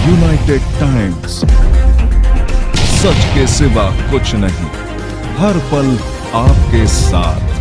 United times, सच के सिवा कुछ नहीं, हर पल आपके साथ।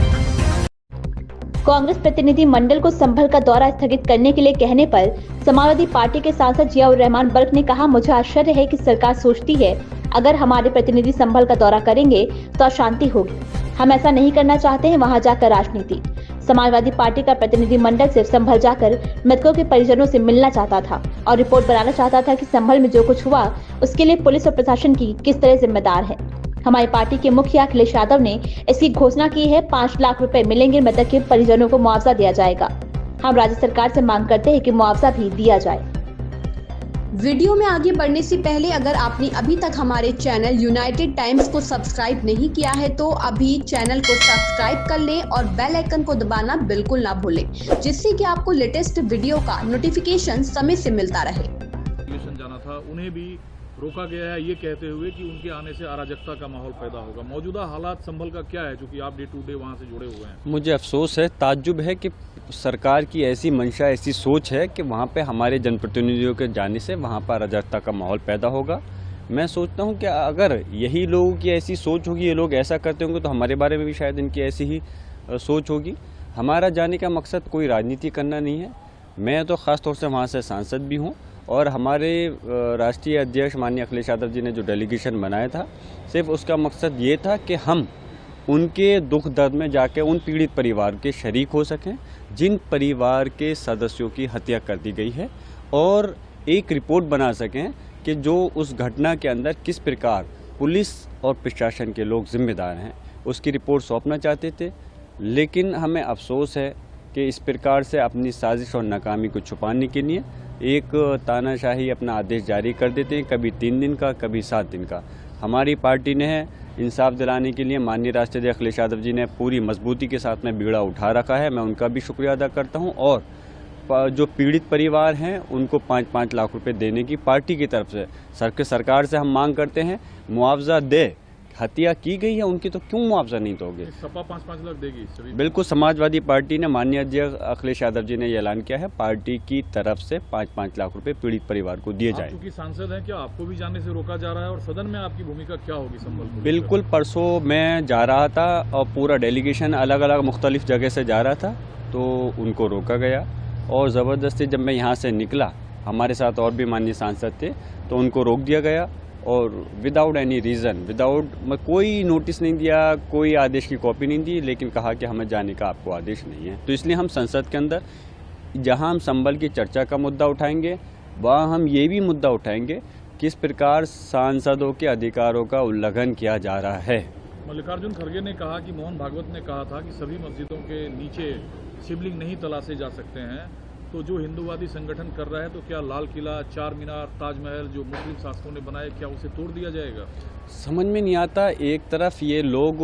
कांग्रेस प्रतिनिधि मंडल को संभल का दौरा स्थगित करने के लिए कहने पर समाजवादी पार्टी के सांसद जियाउर रहमान बल्ख ने कहा, मुझे आश्चर्य है कि सरकार सोचती है अगर हमारे प्रतिनिधि संभल का दौरा करेंगे तो अशांति होगी। हम ऐसा नहीं करना चाहते हैं, वहां जाकर राजनीति। समाजवादी पार्टी का प्रतिनिधि मंडल सिर्फ संभल जाकर मृतकों के परिजनों से मिलना चाहता था और रिपोर्ट बनाना चाहता था कि संभल में जो कुछ हुआ उसके लिए पुलिस और प्रशासन की किस तरह जिम्मेदार है। हमारी पार्टी के मुखिया अखिलेश यादव ने इसकी घोषणा की है। 5 लाख रुपए मिलेंगे, मृतक के परिजनों को मुआवजा दिया जाएगा। हम राज्य सरकार से मांग करते हैं कि मुआवजा भी दिया जाए। वीडियो में आगे बढ़ने से पहले अगर आपने अभी तक हमारे चैनल यूनाइटेड टाइम्स को सब्सक्राइब नहीं किया है तो अभी चैनल को सब्सक्राइब कर लें और बेल आइकन को दबाना बिल्कुल ना भूलें, जिससे कि आपको लेटेस्ट वीडियो का नोटिफिकेशन समय से मिलता रहे। जाना था, उन्हें भी रोका गया है ये कहते हुए कि उनके आने से अराजकता का माहौल पैदा होगा। मौजूदा हालात संभल का क्या है, क्योंकि आप डे टू डे वहाँ से जुड़े हुए हैं? मुझे अफसोस है, ताज्जुब है कि सरकार की ऐसी मंशा, ऐसी सोच है कि वहाँ पे हमारे जनप्रतिनिधियों के जाने से वहाँ पर अराजकता का माहौल पैदा होगा। मैं सोचता हूँ कि अगर यही लोगों की ऐसी सोच होगी, ये लोग ऐसा करते होंगे, तो हमारे बारे में भी शायद इनकी ऐसी ही सोच होगी। हमारा जाने का मकसद कोई राजनीति करना नहीं है। मैं तो ख़ास तौर से वहाँ से सांसद भी हूँ और हमारे राष्ट्रीय अध्यक्ष माननीय अखिलेश यादव जी ने जो डेलीगेशन बनाया था, सिर्फ उसका मकसद ये था कि हम उनके दुख दर्द में जाके उन पीड़ित परिवार के शरीक हो सकें जिन परिवार के सदस्यों की हत्या कर दी गई है, और एक रिपोर्ट बना सकें कि जो उस घटना के अंदर किस प्रकार पुलिस और प्रशासन के लोग जिम्मेदार हैं, उसकी रिपोर्ट सौंपना चाहते थे। लेकिन हमें अफसोस है कि इस प्रकार से अपनी साजिश और नाकामी को छुपाने के लिए एक तानाशाही अपना आदेश जारी कर देते हैं, कभी 3 दिन का, कभी 7 दिन का। हमारी पार्टी ने इंसाफ दिलाने के लिए माननीय राष्ट्रीय अध्यक्ष अखिलेश यादव जी ने पूरी मजबूती के साथ में बीड़ा उठा रखा है। मैं उनका भी शुक्रिया अदा करता हूं, और जो पीड़ित परिवार हैं उनको 5-5 लाख रुपए देने की पार्टी की तरफ से सरकार से हम मांग करते हैं। मुआवजा दे, हत्या की गई है उनकी, तो क्यों मुआवजा नहीं दोगे? सपा 5-5 लाख देगी सभी? बिल्कुल, समाजवादी पार्टी ने, माननीय अध्यक्ष अखिलेश यादव जी ने ये ऐलान किया है, पार्टी की तरफ से 5-5 लाख रुपए पीड़ित परिवार को दिए जाए। क्योंकि सांसद हैं, क्या आपको भी जाने से रोका जा रहा है, और सदन में आपकी भूमिका क्या होगी संभल को? बिल्कुल, परसों मैं जा रहा था और पूरा डेलीगेशन अलग अलग मुख्तलिफ जगह से जा रहा था, तो उनको रोका गया और ज़बरदस्ती जब मैं यहाँ से निकला, हमारे साथ और भी माननीय सांसद थे, तो उनको रोक दिया गया और विदाउट एनी रीज़न, कोई नोटिस नहीं दिया, कोई आदेश की कॉपी नहीं दी, लेकिन कहा कि हमें जाने का आपको आदेश नहीं है। तो इसलिए हम संसद के अंदर जहां हम संभल की चर्चा का मुद्दा उठाएंगे, वहाँ हम ये भी मुद्दा उठाएंगे किस प्रकार सांसदों के अधिकारों का उल्लंघन किया जा रहा है। मल्लिकार्जुन खड़गे ने कहा कि मोहन भागवत ने कहा था कि सभी मस्जिदों के नीचे शिवलिंग नहीं तलाशे जा सकते हैं, तो जो हिंदूवादी संगठन कर रहा है, तो क्या लाल किला, चार मीनार, ताजमहल जो मुस्लिम शासकों ने बनाए, क्या उसे तोड़ दिया जाएगा? समझ में नहीं आता। एक तरफ ये लोग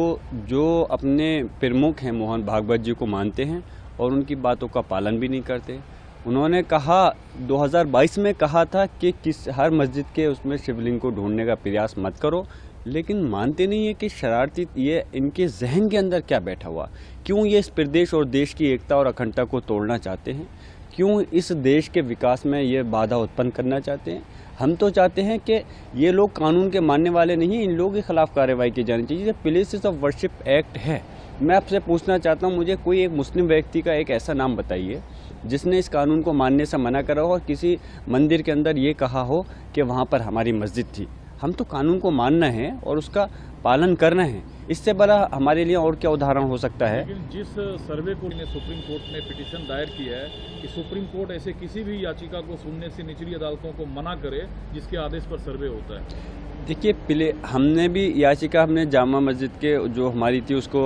जो अपने प्रमुख हैं मोहन भागवत जी को मानते हैं और उनकी बातों का पालन भी नहीं करते। उन्होंने कहा 2022 में कहा था कि हर मस्जिद के उसमें शिवलिंग को ढूंढने का प्रयास मत करो, लेकिन मानते नहीं है कि शरारती ये इनके जहन के अंदर क्या बैठा हुआ, क्यों ये इस प्रदेश और देश की एकता और अखंडता को तोड़ना चाहते हैं, क्यों इस देश के विकास में ये बाधा उत्पन्न करना चाहते हैं। हम तो चाहते हैं कि ये लोग कानून के मानने वाले नहीं हैं, इन लोगों के खिलाफ कार्रवाई की जानी चाहिए। प्लेसेस ऑफ वर्शिप एक्ट है, मैं आपसे पूछना चाहता हूँ, मुझे कोई एक मुस्लिम व्यक्ति का एक ऐसा नाम बताइए जिसने इस कानून को मानने से मना करा हो और किसी मंदिर के अंदर ये कहा हो कि वहाँ पर हमारी मस्जिद थी। हम तो कानून को मानना है और उसका पालन करना है, इससे बड़ा हमारे लिए और क्या उदाहरण हो सकता है? लेकिन जिस सर्वे को सुप्रीम कोर्ट ने पिटीशन दायर की है कि सुप्रीम कोर्ट ऐसे किसी भी याचिका को सुनने से निचली अदालतों को मना करे जिसके आदेश पर सर्वे होता है। देखिए, हमने भी याचिका हमने जामा मस्जिद के जो हमारी थी उसको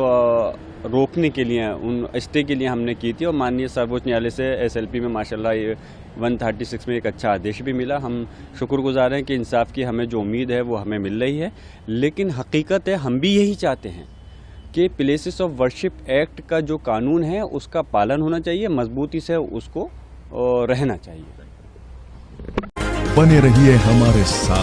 रोकने के लिए, उन स्टे के लिए हमने की थी, और माननीय सर्वोच्च न्यायालय से SLP में माशाल्लाह 136 में एक अच्छा आदेश भी मिला। हम शुक्रगुजार हैं कि इंसाफ की हमें जो उम्मीद है वो हमें मिल रही है। लेकिन हकीकत है, हम भी यही चाहते हैं कि प्लेसेस ऑफ वर्शिप एक्ट का जो कानून है उसका पालन होना चाहिए, मजबूती से उसको रहना चाहिए। बने रहिए हमारे साथ।